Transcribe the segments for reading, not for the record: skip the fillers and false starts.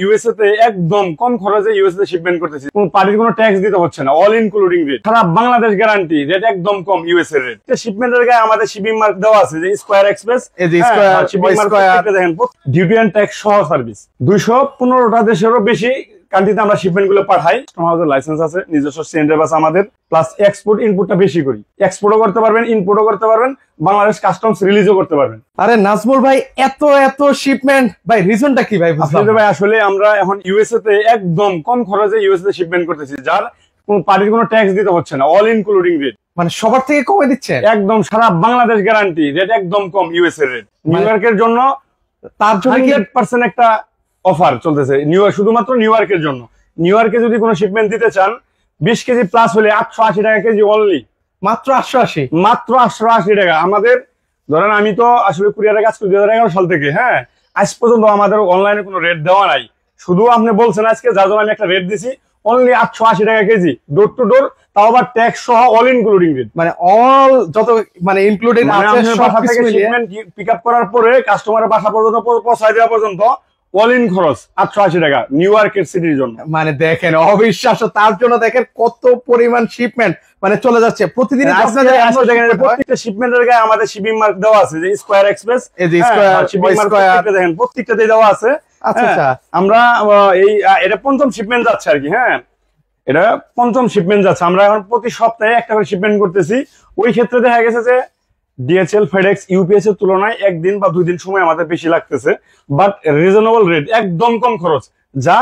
USA তে একদম কম খরচে ইউএসএ তে শিপমেন্ট করতেছি, কোন পার্টির কোনো ট্যাক্স দিতে হচ্ছে না, অল ইনক্লুডিং রেট, সারা বাংলাদেশ গ্যারান্টি, রেট একদম কম ইউএসএ রেট। শিপমেন্টের গায়ে আমাদের শিপিং মার্ক দেওয়া আছে, যে স্কয়ার এক্সপ্রেস, এই যে স্কয়ার শিপিং মার্ক দেখেন, ডিউটি এন্ড ট্যাক্স সহ সার্ভিস। 215টা দেশেরও বেশি কান্ট্রিতে আমরা শিপমেন্ট গুলো পাঠাই। হাউসের লাইসেন্স আছে, নিজস্ব সেন্টার বাস আমাদের, প্লাস এক্সপোর্ট ইনপুটটা বেশি করি, এক্সপোর্টও করতে পারবেন, ইনপুটও করতে পারবেন, বাংলাদেশ কাস্টমস রিলিজও করতে পারবেন। আরে নাজমুল ভাই, এত এত শিপমেন্ট ভাই, রিজনটা কি ভাই? ভাই আসলে আমরা এখন ইউএসএ তে একদম কম খরচে ইউএসএ তে শিপমেন্ট করতেছি, যার কোন পার্টির কোনো ট্যাক্স দিতে হচ্ছে না, অল ইনক্লুডিং রেট। মানে সবার থেকে কমে দিচ্ছে একদম, সারা বাংলাদেশ গ্যারান্টি, রেট একদম কম ইউএসএ রেট। নিউ ইয়র্কের জন্য তার জন্য 100% একটা অফার চলতেছে, শুধুমাত্র নিউ ইয়র্কের জন্য। নিউ ইয়র্কে যদি কোনো শিপমেন্ট দিতে চান 20 কেজি প্লাস হলে 880 টাকা কেজি অনলি, মাত্র 880, মাত্র 880 টাকা। আমাদের ধরেন, আমি তো আসলে কুরিয়ারে কাজ করি 2011 সাল থেকে, হ্যাঁ, আজ পর্যন্ত আমাদের অনলাইনে কোনো রেট দেওয়া নাই। শুধু আপনি বলছেন আজকে, যার জন্য আমি একটা রেট দিছি, অনলি 880 টাকা কেজি, ডোর টু ডোর, তাও আবার ট্যাক্স সহ, অল ইনক্লুডিং রেট। মানে অল যত মানে ইনক্লুডিং আছে সব থেকে শিপমেন্ট পিক আপ করার পরে কাস্টমারের বাসা পর্যন্ত পৌঁছায় দেওয়া পর্যন্ত অল ইন খরচ 880 টাকা নিউ ইয়র্কের সিটির জন্য। মানে দেখেন, অবিশ্বাস্য। তার জন্য দেখেন কত পরিমাণ শিপমেন্ট মানে চলে যাচ্ছে প্রতিদিন। প্রত্যেকটা শিপমেন্টের গায়ে আমাদের শিপিং মার্ক দেওয়া আছে, যে স্কয়ার এক্সপ্রেস, এই যে স্কয়ার শিপিং মার্ক দেখেন প্রত্যেকটাতে দেওয়া আছে। আচ্ছা আচ্ছা, আমরা এটা পঞ্চম শিপমেন্ট যাচ্ছে আর কি, হ্যাঁ, এটা পঞ্চম শিপমেন্ট যাচ্ছে। আমরা এখন প্রতি সপ্তাহে একটা করে শিপমেন্ট করতেছি। ওই ক্ষেত্রে দেখা গেছে যে ডিএচএল, ফেডেক্স, ইউপিএস এর তুলনায় 1 দিন বা 2 দিন সময় আমাদের বেশি লাগতেছে, বাট রিজনেবল রেট, একদম কম খরচ, যা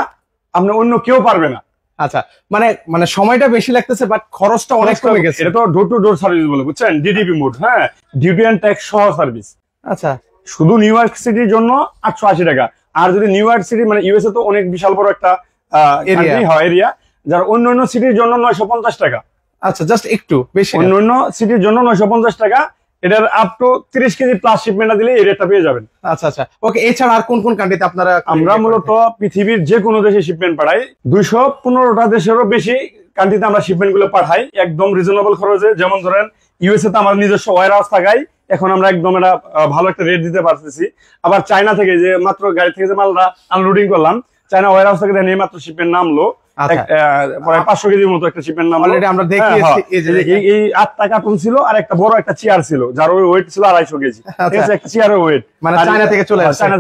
আপনি অন্য কেউ পারবে না। আচ্ছা, মানে মানে সময়টা বেশি লাগতেছে, বাট খরচটা অনেক কমে গেছে। এটা তো ডোর টু ডোর সার্ভিস বলে, বুঝছেন, ডিডিপি মোড, হ্যাঁ, ডিউটি এন্ড ট্যাক্স সহ সার্ভিস। আচ্ছা, শুধু নিউ ইয়র্ক সিটির জন্য 880 টাকা। আর যদি নিউ ইয়র্ক সিটি, মানে ইউএসএ তো অনেক বিশাল বড় একটা এরিয়া, যার অন্য অন্য সিটির জন্য 950 টাকা। আচ্ছা, জাস্ট একটু বেশি, অন্য অন্য সিটির জন্য 950 টাকা। এটার up to 30 KG plus shipment দিলে এই রেটটা পেয়ে যাবেন। আচ্ছা আচ্ছা, ওকে। এছাড়া আর কোন কোন কান্ট্রিতে আপনারা? আমরা মূলত পৃথিবীর যে কোনো দেশে শিপমেন্ট পাঠাই, 215টা দেশেরও বেশি কান্ট্রিতে আমরা শিপমেন্ট গুলো পাঠাই একদম রিজনেবল খরচে। যেমন ধরেন, ইউএসএ তে আমাদের নিজস্ব ওয়্যার হাউস থাকাই এখন আমরা একদম এটা ভালো একটা রেট দিতে পারতেছি। আবার চায়না থেকে, যে মাত্র গাড়ি থেকে যে মালটা আনলোডিং করলাম, চায়না ওয়্যার হাউস থেকে দেখেন এই মাত্র শিপমেন্ট নামলো, প্রায় 500 কেজির মতো একটা শিপমেন্ট নাম। অলরেডি আমরা দেখিয়েছি, এই 8টা কার্টুন ছিল আর একটা বড় একটা চেয়ার ছিল, যার ওয়েট ছিল 250 কেজি। ঠিক আছে, একটা চেয়ারের ওয়েট মানে চায়না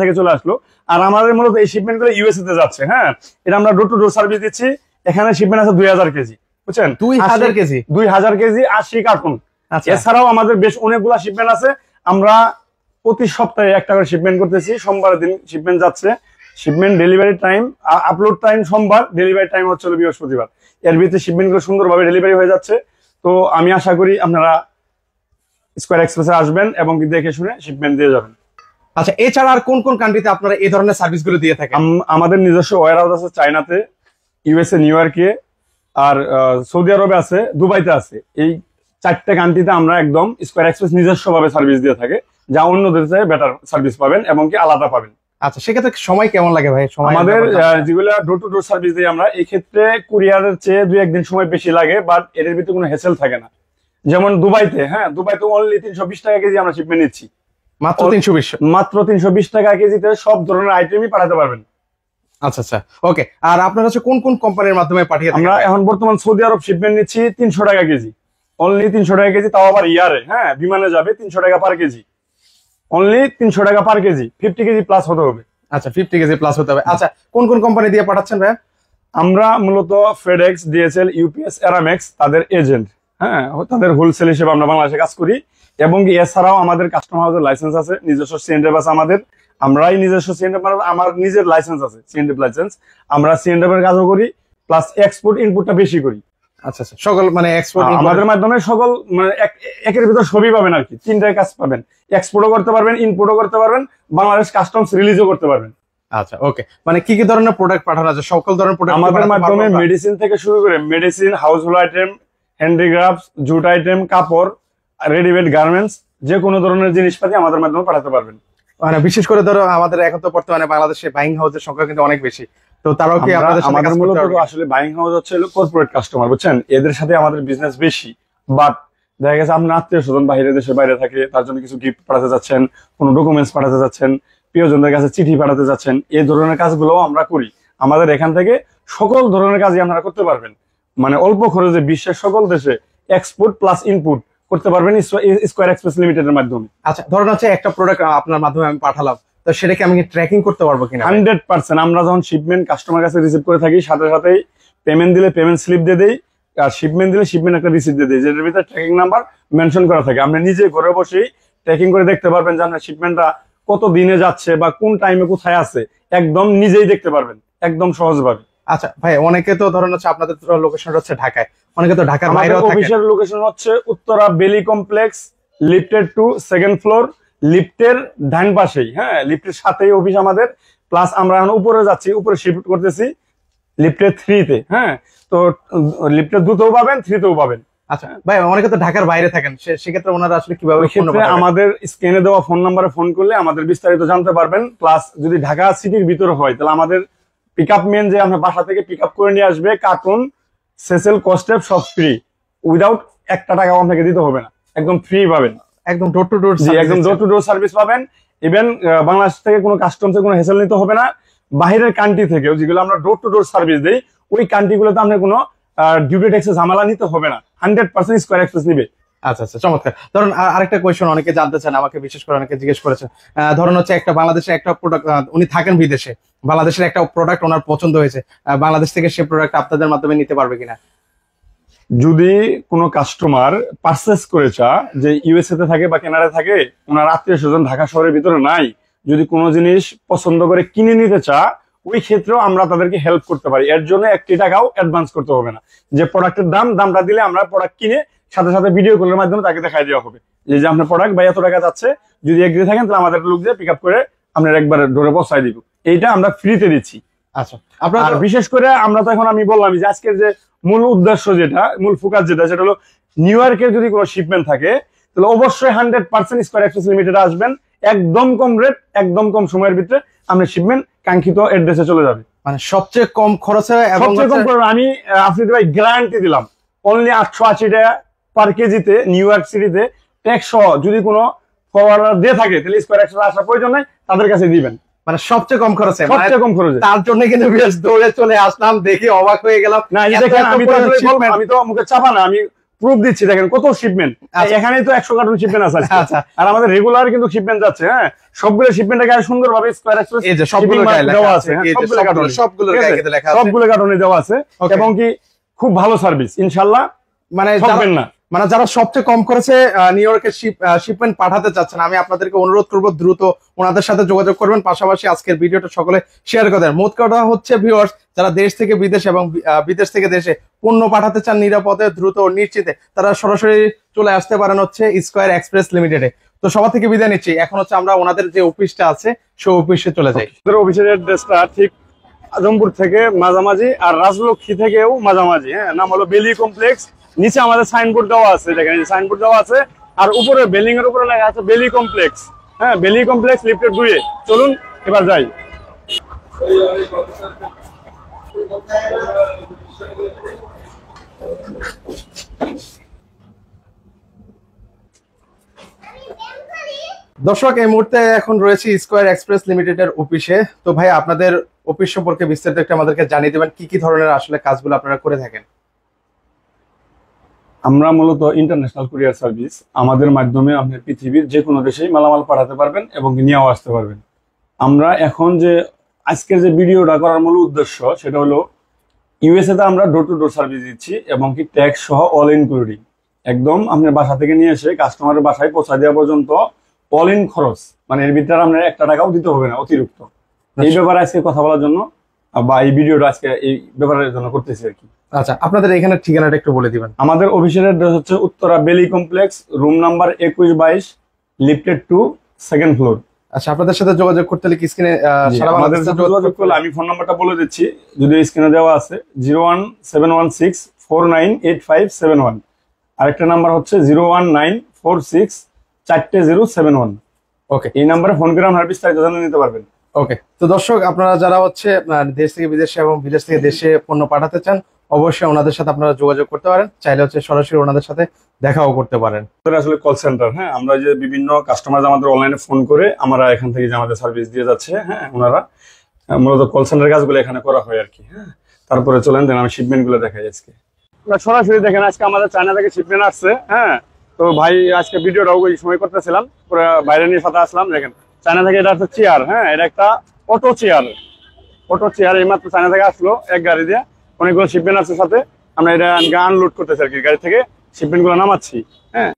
থেকে চলে আসলো। আর আমাদের মূলত এই শিপমেন্ট গুলো ইউএসএ তে যাচ্ছে, হ্যাঁ, এটা আমরা ডোর টু ডোর সার্ভিস দিচ্ছি। এখানে শিপমেন্ট আছে 2000 কেজি, বুঝছেন, 2000 কেজি, 2000 কেজি 80 কার্টুন। এছাড়াও আমাদের বেশ অনেকগুলা শিপমেন্ট আছে। আমরা প্রতি সপ্তাহে একটা করে শিপমেন্ট করতেছি। সোমবার দিন শিপমেন্ট যাচ্ছে। Shipment delivery time, upload time সোমবার, ডেলিভারি টাইম হচ্ছে বৃহস্পতিবার। এর ভিতরে শিপমেন্ট গুলো সুন্দরভাবে ডেলিভারি হয়ে যাচ্ছে। তো আমি আশা করি আপনারা স্কয়ার এক্সপ্রেসে আসবেন এবং দেখে শুনে শিপমেন্ট দিয়ে যাবেন। আচ্ছা, এছাড়া আর কোন কোন কান্ট্রিতে আপনারা এই ধরনের সার্ভিস গুলো দিয়ে থাকেন? আমাদের নিজস্ব ওয়্যার হাউস আছে চায়নাতে, ইউএসএ, নিউ ইয়র্কে, আর সৌদি আরবে আছে, দুবাইতে আছে। এই 4টে কান্ট্রিতে আমরা একদম স্কয়ার এক্সপ্রেস নিজস্ব ভাবে সার্ভিস দিয়ে থাকে, যা অন্যদের চেয়ে বেটার সার্ভিস পাবেন এবং কি আলাদা পাবেন। আচ্ছা, সেক্ষেত্রে সময় কেমন লাগে ভাই? আমাদের যেগুলো ডোর টু ডোর সার্ভিস দিই আমরা, এই ক্ষেত্রে কুরিয়ারের চেয়ে 2-1 দিন সময় বেশি লাগে, বাট এর ভিতরে কোনো হেসেল থাকে না। যেমন দুবাইতে, হ্যাঁ, দুবাইতে অনলি 320 টাকা কেজি আমরা শিপমেন্ট নিচ্ছি, মাত্র 320 টাকা কেজিতে সব ধরনের আইটেমই পাঠাতে পারবেন। আচ্ছা আচ্ছা, ওকে। আর আপনারা হচ্ছে কোন কোন কোম্পানির মাধ্যমে পাঠিয়ে? আমরা এখন বর্তমান সৌদি আরব শিপমেন্ট নিচ্ছি 300 টাকা কেজি, অনলি 300 টাকা কেজি, তাও আবার ইয়ারে, হ্যাঁ, বিমানে যাবে 300 টাকা পার কেজি, অনলি 300 টাকা পার কেজি, 50 কেজি প্লাস হতে হবে। আচ্ছা, 50 কেজি প্লাস হতে হবে। আচ্ছা, কোন কোন কোম্পানি দিয়ে পাঠাচ্ছেন ভাই? আমরা মূলত ফেডেক্স, ডিএচএল, ইউপিএস, এরামেক্স তাদের এজেন্ট, হ্যাঁ, তাদের হোলসেল হিসেবে আমরা বাংলাদেশে কাজ করি। এবং এছাড়াও আমাদের কাস্টমার হাউসের লাইসেন্স আছে, নিজস্ব সিএনডি বাস আমাদের, আমরাই নিজস্ব সিএনডি, আমার নিজের লাইসেন্স আছে, সিএনডি লাইসেন্স। আমরা সিএনডি এর কাজও করি, প্লাস এক্সপোর্ট ইনপুটটা বেশি করি। আচ্ছা আচ্ছা, সকল মানে এক্সপোর্ট আমাদের মাধ্যমে সকল, মানে একের ভিতর সবই পাবেন আর কি, 3টায় কাজ পাবেন, এক্সপোর্টও করতে পারবেন, ইনপুটও করতে পারবেন, বাংলাদেশ কাস্টমস রিলিজও করতে পারবেন। আচ্ছা, ওকে। মানে কি কি ধরনের প্রোডাক্ট পাঠানো আছে? সকল ধরনের প্রোডাক্ট আমাদের মাধ্যমে মেডিসিন থেকে শুরু করে medicine, household item, handicrafts, jute item, কাপড়, রেডিমেড গার্মেন্টস, যে কোনো ধরনের জিনিসপাতি আমাদের মাধ্যমে পাঠাতে পারবেন। মানে বিশেষ করে ধরো আমাদের এখন তো বর্তমানে বাংলাদেশে বাইং হাউসের সংখ্যা কিন্তু অনেক বেশি, তো তারাও কি আপনাদের সাথে কাজ করতে পারবে? আসলে বাইং হাউস হচ্ছে কর্পোরেট কাস্টমার, বুঝছেন, এদের সাথে আমাদের বিজনেস বেশি। বাট দেখা গেছে আপনার আত্মীয় স্বজন বাইরে, দেশের বাইরে থাকে, তার জন্য কিছু গিফট পাঠাতে যাচ্ছেন, কোনো ডকুমেন্টস পাঠাতে যাচ্ছেন, প্রিয়জনদের কাছে চিঠি পাঠাতে যাচ্ছেন, এই ধরনের কাজগুলো আমরা করি। আমাদের এখান থেকে সকল ধরনের কাজই আপনারা করতে পারবেন, মানে অল্প খরচে বিশ্বের সকল দেশে এক্সপোর্ট প্লাস ইনপুট করতে পারবেন স্কয়ার এক্সপ্রেস লিমিটেডের মাধ্যমে। আচ্ছা, ধরুন হচ্ছে একটা প্রোডাক্ট আপনার মাধ্যমে আমি পাঠালাম, তো সেটাকে আমি ট্র্যাকিং করতে পারবো কিনা? 100%। আমরা যখন শিপমেন্ট কাস্টমার কাছে রিসিভ করে থাকি, সাথে সাথেই পেমেন্ট দিলে পেমেন্ট স্লিপ দিয়ে দেই, আর শিপমেন্ট দিলে শিপমেন্ট একটা রিসিপ্ট দিয়ে দেই, যেটার ভিতরে ট্র্যাকিং নাম্বার মেনশন করা থাকে। আপনি নিজে ঘরে বসেই ট্র্যাকিং করে দেখতে পারবেন যে আপনার শিপমেন্টটা কত দিনে যাচ্ছে বা কোন টাইমে কোথায় আছে, একদম নিজেই দেখতে পারবেন একদম সহজভাবে। আচ্ছা ভাই, অনেকে তো ধরুন হচ্ছে আপনাদের লোকেশন হচ্ছে ঢাকায়, অনেকে তো ঢাকার বাইরেও থাকে। অফিসের লোকেশন হচ্ছে উত্তরা বেলি কমপ্লেক্স, লিফটেড 2 সেকেন্ড ফ্লোর, লিফটের ডান পাশেই, হ্যাঁ লিফটের সাথেই অফিস আমাদের। প্লাস আমরা এখন উপরে যাচ্ছি, উপরে শিফট করতেছি লিফটের 3 তে, হ্যাঁ তো লিফটের 2 তেও পাবেন, 3 তেও পাবেন। আচ্ছা ভাই, অনেকে তো ঢাকার বাইরে থাকেন, সেক্ষেত্রে ওনারা আসলে কিভাবে আমাদের স্ক্রিনে দেওয়া ফোন নাম্বারে ফোন করলে আমাদের বিস্তারিত জানতে পারবেন। প্লাস যদি ঢাকা সিটির ভিতরে হয় তাহলে আমাদের পিক আপ মেন যে আপনার বাসা থেকে পিক আপ করে নিয়ে আসবে, কার্টুন সেসেল কস্টেপ সব ফ্রি, উইদাউট একটা টাকাও আপনাকে দিতে হবে না, একদম ফ্রি পাবেন, একদম ডোর টু ডোর। একদম ডোর টু ডোর সার্ভিস পাবেন। ইভেন বাংলাদেশ থেকে কোনো কাস্টমসে কোনো হেসেল নিতে হবে না। বাইরের কান্ট্রি থেকেও যেগুলো আমরা ডোর টু ডোর সার্ভিস দিই, ওই কান্ট্রিগুলোতে আপনার কোনো ডিউটি ট্যাক্সের ঝামেলা নিতে হবে না, 100% স্কয়ার এক্সপ্রেস নিবে। আচ্ছা আচ্ছা, চমৎকার। ধরুন আরেকটা কোয়েশ্চন অনেকে জানতে চান, আমাকে বিশেষ করে অনেকে জিজ্ঞেস করেছেন, ধরুন হচ্ছে একটা বাংলাদেশের একটা প্রোডাক্ট, উনি থাকেন বিদেশে, বাংলাদেশের একটা প্রোডাক্ট ওনার পছন্দ হয়েছে, বাংলাদেশ থেকে সেই প্রোডাক্ট আপনাদের মাধ্যমে নিতে পারবে কিনা? যদি কোনো কাস্টমার পারচেস করে চা যে ইউএসএ তে থাকে বা কানাডায় থাকে, ওনার আত্মীয় স্বজন ঢাকা শহরের ভিতরে নাই, যদি কোনো জিনিস পছন্দ করে কিনে নিতে চা, ওই ক্ষেত্রেও আমরা তাদেরকে হেল্প করতে পারি। এর জন্য 1 টাকাও অ্যাডভান্স করতে হবে না। যে প্রোডাক্টের দামটা দিলে আমরা প্রোডাক্ট কিনে সাথে সাথে ভিডিও কলের মাধ্যমে তাকে দেখাই দেওয়া হবে যে আপনার প্রোডাক্ট বা এত টাকা যাচ্ছে, যদি এগ্রি থাকেন তাহলে আমাদের লোক দিয়ে পিক আপ করে আপনার একবার ডোরে পৌঁছায় দিব। এইটা আমরা ফ্রিতে দিচ্ছি। আচ্ছা, আপনার আর বিশেষ করে আমরা তো এখন আমি বললাম যে আজকের যে মূল উদ্দেশ্য যেটা, মূল ফোকাস যেটা, সেটা হলো নিউ ইয়র্কের যদি কোনো শিপমেন্ট থাকে তাহলে অবশ্যই 100% স্কয়ার এক্সপ্রেস লিমিটেড আসবেন। একদম কম রেট, একদম কম সময়ের ভিতরে আপনার শিপমেন্ট কাঙ্ক্ষিত অ্যাড্রেসে চলে যাবে, মানে সবচেয়ে কম খরচে। সবচেয়ে কম খরচে আমি আফ্রিদি ভাই গ্যারান্টি দিলাম, অনলি 880 টাকা পার কেজিতে নিউ ইয়র্ক সিটিতে ট্যাক্স সহ যদি কোনো ফরওয়ার্ডার দিয়ে থাকে তাহলে স্কয়ার এক্সপ্রেস আসার প্রয়োজন নাই, তাদের কাছে দিবেন, মানে সবচেয়ে কম খরচে, সবচেয়ে কম খরচে। তার জন্য কিন্তু বেশ দৌড়ে চলে আসলাম, দেখি অবাক হয়ে গেলাম। না দেখেন, আমি তো মুখে চাপা না, আমি প্রুফ দিচ্ছি, দেখেন কত শিপমেন্ট, এখানেই তো 100 কার্টন শিপমেন্ট আছে। আচ্ছা, আর আমাদের রেগুলার কিন্তু শিপমেন্ট যাচ্ছে, হ্যাঁ সবগুলো শিপমেন্টে গায়ে সুন্দরভাবে স্কয়ার এক্সপ্রেস এই যে সবগুলো গায়ে লেখা আছে, সবগুলো গায়ে কিন্তু লেখা আছে, সবগুলো কার্টনে দেওয়া আছে, এবং কি খুব ভালো সার্ভিস ইনশাআল্লাহ। মানে যারা সবচেয়ে কম খরচে নিউ ইয়র্কের শিপমেন্ট পাঠাতে চাচ্ছেন, আমি আপনাদেরকে অনুরোধ করব দ্রুত ওনাদের সাথে যোগাযোগ করবেন, পাশাপাশি আজকের ভিডিওটা সকলে শেয়ার করে দেন। মোট কথা হচ্ছে ভিউয়ার্স, যারা দেশ থেকে বিদেশ এবং বিদেশ থেকে দেশে পণ্য পাঠাতে চান নিরাপদে, দ্রুত ও নিশ্চিতে, তারা সরাসরি চলে আসতে পারেন হচ্ছে স্কয়ার এক্সপ্রেস লিমিটেডে। তো সবার থেকে বিদায় নিচ্ছি, এখন হচ্ছে আমরা ওনাদের যে অফিসটা আছে সেই অফিসে চলে যাই। অফিসের অ্যাড্রেসটা ঠিক আজমপুর থেকে মাঝামাঝি, আর রাজলক্ষ্মী থেকেও মাঝামাঝি, হ্যাঁ নাম হলো বেলি কমপ্লেক্স। নিচে আমাদের সাইনবোর্ড দেওয়া আছে, দেখেন সাইনবোর্ড দেওয়া আছে, আর উপরে বিল্ডিং এর উপরে লেখা আছে বেলি কমপ্লেক্স, হ্যাঁ বেলি কমপ্লেক্স লিফটেড 2 এ। চলুন এবার যাই। দর্শক, এই মুহূর্তে এখন রয়েছে স্কয়ার এক্সপ্রেস লিমিটেডের অফিসে। তো ভাই, আপনাদের অফিস সম্পর্কে বিস্তারিত একটু আমাদেরকে জানিয়ে দেবেন, কি কি ধরনের আসলে কাজগুলো আপনারা করে থাকেন? আমরা মূলত ইন্টারন্যাশনাল কুরিয়ার সার্ভিস, আমাদের মাধ্যমে আপনি পৃথিবীর যে কোনো দেশেই মালামাল পাঠাতে পারবেন এবং নিয়েও আসতে পারবেন। আমরা এখন যে আজকের যে ভিডিওটা করার মূল উদ্দেশ্য সেটা হলো ইউএসএ তে আমরা ডোর টু ডোর সার্ভিস দিচ্ছি, এবং কি ট্যাক্স সহ অল ইনক্লুডিং, একদম আপনার বাসা থেকে নিয়ে এসে কাস্টমারের বাসায় পৌঁছা দেওয়া পর্যন্ত অল ইন খরচ, মানে এর ভিতরে আপনার 1 টাকাও দিতে হবে না অতিরিক্ত। এই ব্যাপারে আজকে কথা বলার জন্য বা এই ভিডিওটা আজকে এই ব্যাপারের জন্য করতেছি আর কি। আচ্ছা, আপনাদের এখানে ঠিকানাটা একটু বলে দিবেন। আমাদের অফিসের অ্যাড্রেস হচ্ছে উত্তরা বেলি complex, room number 2122, lifted 2 second floor. আচ্ছা, আপনাদের সাথে যোগাযোগ করতে হলে কি স্ক্রিনে আমাদের সাথে যোগাযোগ করলে আমি ফোন নাম্বারটা বলে দিচ্ছি, যদি স্ক্রিনে দেওয়া আছে 01716498571, আরেকটা নাম্বার হচ্ছে 019464071। ওকে, এই নাম্বারে ফোন করে আপনারা বিস্তারিত জানিয়ে নিতে পারবেন। ওকে, তো দর্শক, আপনারা যারা হচ্ছে দেশ থেকে বিদেশে এবং বিদেশ থেকে দেশে পণ্য পাঠাতে চান, অবশ্যই ওনাদের সাথে আপনারা যোগাযোগ করতে পারেন, চাইলে হচ্ছে সরাসরি ওনাদের সাথে দেখাও করতে পারেন। আসলে কল সেন্টার, হ্যাঁ আমরা যে বিভিন্ন কাস্টমার আমাদের অনলাইনে ফোন করে আমরা এখান থেকে যে আমাদের সার্ভিস দিয়ে যাচ্ছে, হ্যাঁ ওনারা মূলত কল সেন্টার কাজগুলো এখানে করা হয় আর কি। হ্যাঁ, তারপরে চলেন দেন আমি শিপমেন্ট গুলো দেখাই আজকে। সরাসরি দেখেন আজকে আমাদের চায়না থেকে শিপমেন্ট আসছে। হ্যাঁ, তো ভাই আজকে ভিডিওটা ওই সময় করতেছিলাম, পুরো বাইরে নিয়ে সাথে আসলাম। দেখেন চায়না থেকে এটা হচ্ছে চেয়ার। হ্যাঁ, এটা একটা অটো চেয়ার। অটো চেয়ার এই মাত্র চায়না থেকে আসলো এক গাড়ি দিয়ে, অনেকগুলো শিপমেন্ট আছে সাথে। আমরা এটা আনলোড করতেছি আর কি, গাড়ি থেকে শিপমেন্ট গুলো নামাচ্ছি। হ্যাঁ।